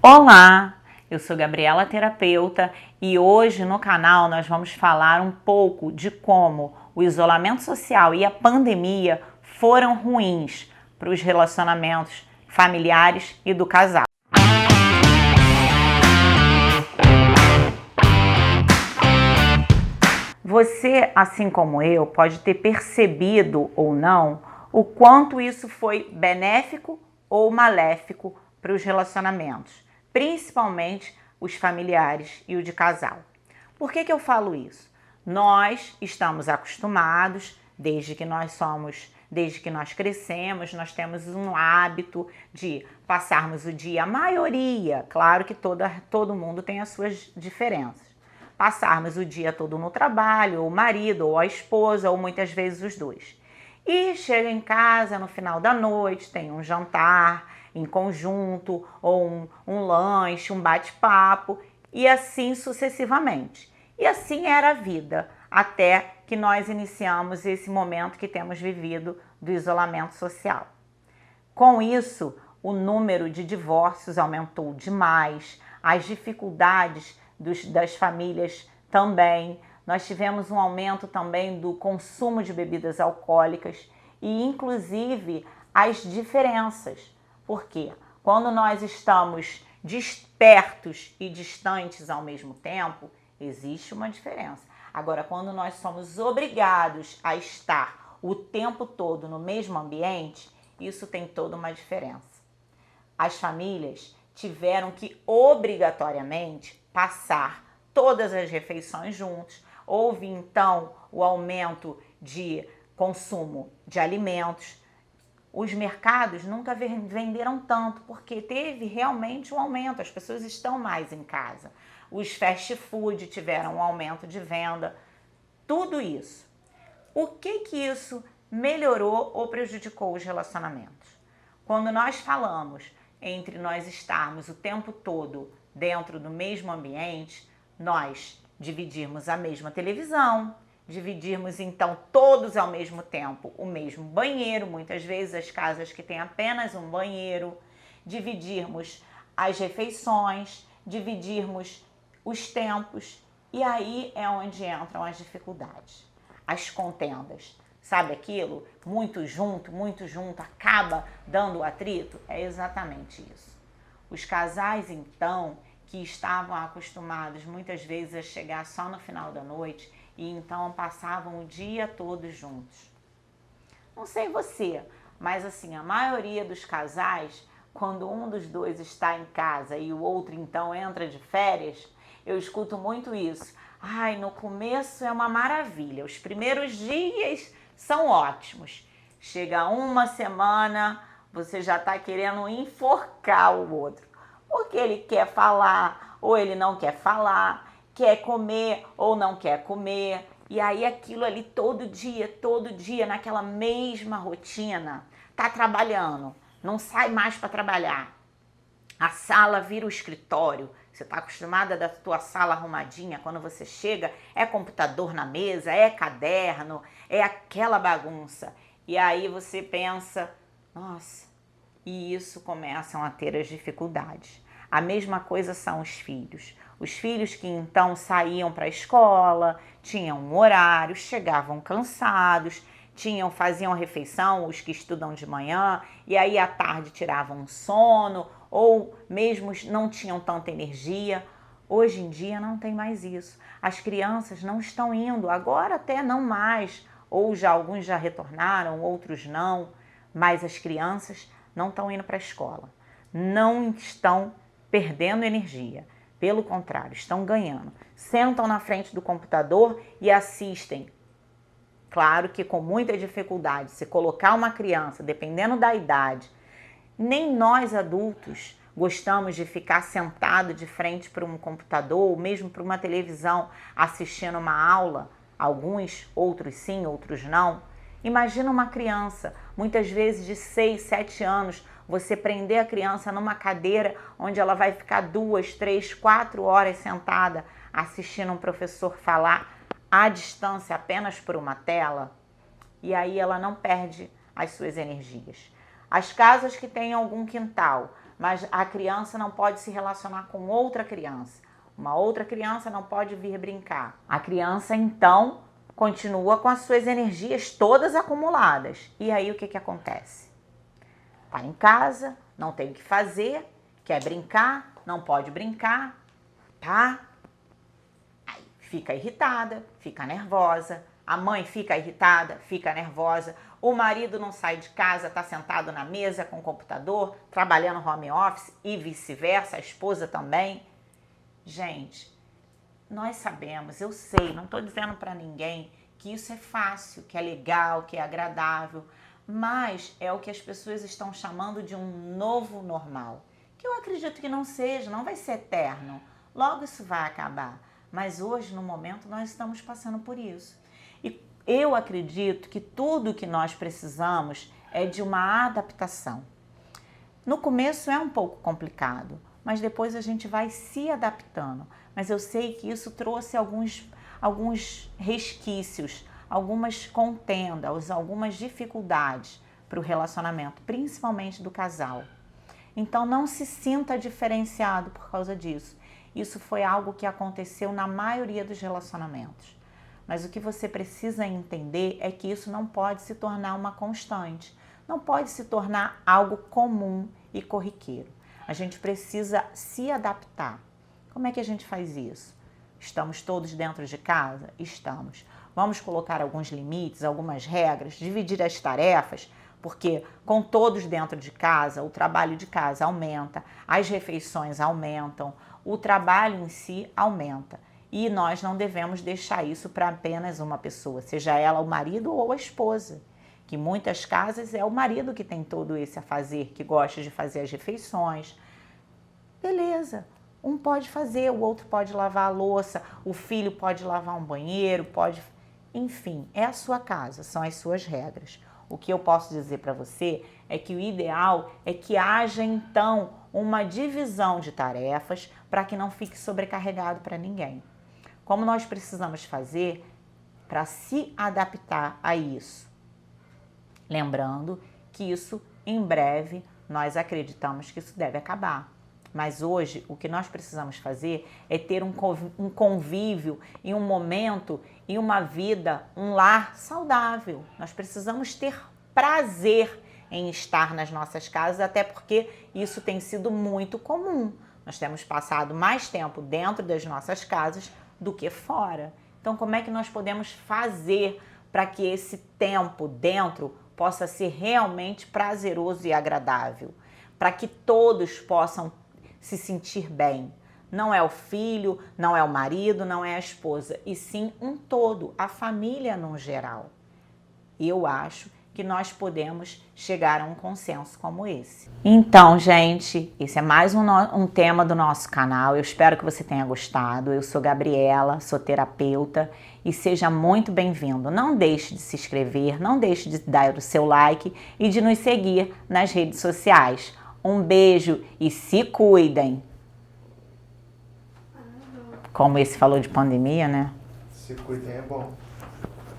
Olá, eu sou Gabriela Terapeuta e hoje no canal nós vamos falar um pouco de como o isolamento social e a pandemia foram ruins para os relacionamentos familiares e do casal. Você, assim como eu, pode ter percebido ou não o quanto isso foi benéfico ou maléfico para os relacionamentos, principalmente os familiares e o de casal. Por que eu falo isso? Nós estamos acostumados, desde que nós crescemos, nós temos um hábito de passarmos o dia, a maioria, claro que todo mundo tem as suas diferenças, passarmos o dia todo no trabalho, ou o marido, ou a esposa, ou muitas vezes os dois. E chega em casa no final da noite, tem um jantar em conjunto, ou um lanche, um bate-papo, e assim sucessivamente. E assim era a vida, até que nós iniciamos esse momento que temos vivido do isolamento social. Com isso, o número de divórcios aumentou demais, as dificuldades das famílias também. Nós tivemos um aumento também do consumo de bebidas alcoólicas e, inclusive, as diferenças. Por quê? Quando nós estamos despertos e distantes ao mesmo tempo, existe uma diferença. Agora, quando nós somos obrigados a estar o tempo todo no mesmo ambiente, isso tem toda uma diferença. As famílias tiveram que obrigatoriamente passar todas as refeições juntos. Houve então o aumento de consumo de alimentos. Os mercados nunca venderam tanto, porque teve realmente um aumento, as pessoas estão mais em casa. Os fast food tiveram um aumento de venda, tudo isso. O que isso melhorou ou prejudicou os relacionamentos? Quando nós falamos entre nós estarmos o tempo todo dentro do mesmo ambiente, nós dividirmos a mesma televisão, dividirmos então todos ao mesmo tempo o mesmo banheiro, muitas vezes as casas que têm apenas um banheiro, dividirmos as refeições, dividirmos os tempos, e aí é onde entram as dificuldades, as contendas. Sabe aquilo? Muito junto, acaba dando atrito? É exatamente isso. Os casais, então, que estavam acostumados muitas vezes a chegar só no final da noite e então passavam o dia todo juntos. Não sei você, mas assim, a maioria dos casais, quando um dos dois está em casa e o outro então entra de férias, eu escuto muito isso. Ai, no começo é uma maravilha, os primeiros dias são ótimos. Chega uma semana, você já está querendo enforcar o outro. Porque ele quer falar ou ele não quer falar, quer comer ou não quer comer. E aí aquilo ali todo dia, naquela mesma rotina, tá trabalhando, não sai mais para trabalhar. A sala vira o escritório. Você está acostumada da tua sala arrumadinha, quando você chega é computador na mesa, é caderno, é aquela bagunça. E aí você pensa, nossa, e isso começam a ter as dificuldades. A mesma coisa são os filhos. Os filhos que então saíam para a escola, tinham um horário, chegavam cansados, faziam refeição, os que estudam de manhã, e aí à tarde tiravam um sono, ou mesmo não tinham tanta energia. Hoje em dia não tem mais isso. As crianças não estão indo, agora até não mais, ou alguns já retornaram, outros não, mas as crianças não estão indo para a escola, não estão perdendo energia, pelo contrário, estão ganhando. Sentam na frente do computador e assistem. Claro que com muita dificuldade, se colocar uma criança, dependendo da idade, nem nós adultos gostamos de ficar sentado de frente para um computador ou mesmo para uma televisão assistindo uma aula. Alguns, outros sim, outros não. Imagina uma criança, muitas vezes de 6, 7 anos, você prender a criança numa cadeira onde ela vai ficar 2, 3, 4 horas sentada assistindo um professor falar à distância apenas por uma tela, e aí ela não perde as suas energias. As casas que têm algum quintal, mas a criança não pode se relacionar com outra criança. Uma outra criança não pode vir brincar. A criança, então, continua com as suas energias todas acumuladas. E aí o que acontece? Tá em casa, não tem o que fazer, quer brincar, não pode brincar, tá? Aí fica irritada, fica nervosa, a mãe fica irritada, fica nervosa, o marido não sai de casa, tá sentado na mesa com o computador, trabalhando home office e vice-versa, a esposa também. Gente, nós sabemos, eu sei, não estou dizendo para ninguém que isso é fácil, que é legal, que é agradável, mas é o que as pessoas estão chamando de um novo normal, que eu acredito que não seja, não vai ser eterno, logo isso vai acabar, mas hoje, no momento, nós estamos passando por isso. E eu acredito que tudo que nós precisamos é de uma adaptação. No começo é um pouco complicado, mas depois a gente vai se adaptando. Mas eu sei que isso trouxe alguns resquícios, algumas contendas, algumas dificuldades para o relacionamento, principalmente do casal. Então não se sinta diferenciado por causa disso. Isso foi algo que aconteceu na maioria dos relacionamentos. Mas o que você precisa entender é que isso não pode se tornar uma constante, não pode se tornar algo comum e corriqueiro. A gente precisa se adaptar. Como é que a gente faz isso? Estamos todos dentro de casa? Estamos. Vamos colocar alguns limites, algumas regras, dividir as tarefas, porque com todos dentro de casa, o trabalho de casa aumenta, as refeições aumentam, o trabalho em si aumenta. E nós não devemos deixar isso para apenas uma pessoa, seja ela o marido ou a esposa. Que em muitas casas é o marido que tem todo esse a fazer, que gosta de fazer as refeições. Beleza, um pode fazer, o outro pode lavar a louça, o filho pode lavar um banheiro, pode... Enfim, é a sua casa, são as suas regras. O que eu posso dizer para você é que o ideal é que haja, então, uma divisão de tarefas para que não fique sobrecarregado para ninguém. Como nós precisamos fazer para se adaptar a isso? Lembrando que isso, em breve, nós acreditamos que isso deve acabar. Mas hoje, o que nós precisamos fazer é ter um convívio e um momento e uma vida, um lar saudável. Nós precisamos ter prazer em estar nas nossas casas, até porque isso tem sido muito comum. Nós temos passado mais tempo dentro das nossas casas do que fora. Então, como é que nós podemos fazer para que esse tempo dentro possa ser realmente prazeroso e agradável? Para que todos possam se sentir bem. Não é o filho, não é o marido, não é a esposa, e sim um todo, a família no geral. E eu acho que nós podemos chegar a um consenso como esse. Então, gente, esse é mais um tema do nosso canal. Eu espero que você tenha gostado. Eu sou Gabriela, sou terapeuta e seja muito bem-vindo. Não deixe de se inscrever, não deixe de dar o seu like e de nos seguir nas redes sociais. Um beijo e se cuidem. Como esse falou de pandemia, né? Se cuidem é bom.